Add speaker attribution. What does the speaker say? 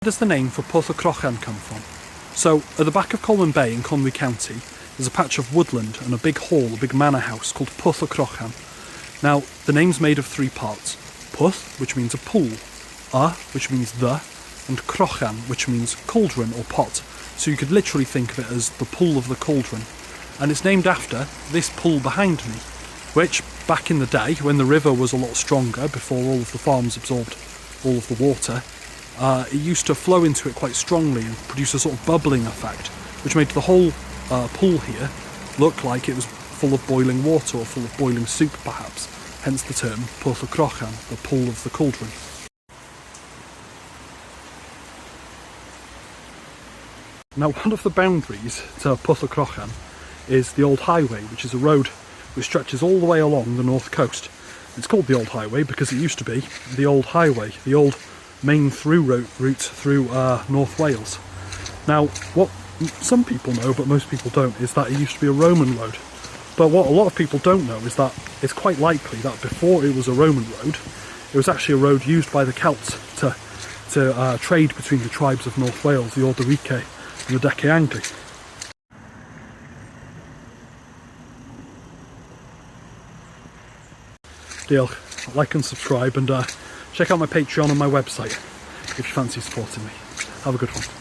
Speaker 1: Where does the name for Pwll-y-Crochan come from? So, at the back of Colwyn Bay in Conwy County, there's a patch of woodland and a big hall, a big manor house called Pwll-y-Crochan. Now, the name's made of three parts. Pwll, which means a pool, which means the, and Crochan, which means cauldron or pot. So you could literally think of it as the pool of the cauldron. And it's named after this pool behind me, which, back in the day, when the river was a lot stronger, before all of the farms absorbed all of the water, it used to flow into it quite strongly and produce a sort of bubbling effect, which made the whole pool here look like it was full of boiling water or full of boiling soup perhaps, hence the term Pwll-y-Crochan, the pool of the cauldron. Now, one of the boundaries to Pwll-y-Crochan is the Old Highway, which is a road which stretches all the way along the north coast. It's called the Old Highway because it used to be the Old Highway, the old main route through North Wales. Now, what some people know, but most people don't, is that it used to be a Roman road. But what a lot of people don't know is that it's quite likely that before it was a Roman road, it was actually a road used by the Celts to trade between the tribes of North Wales, the Pwll-y-Crochan and the Pwll-y-Crochan. Diolch, like and subscribe, and check out my Patreon and my website if you fancy supporting me. Have a good one.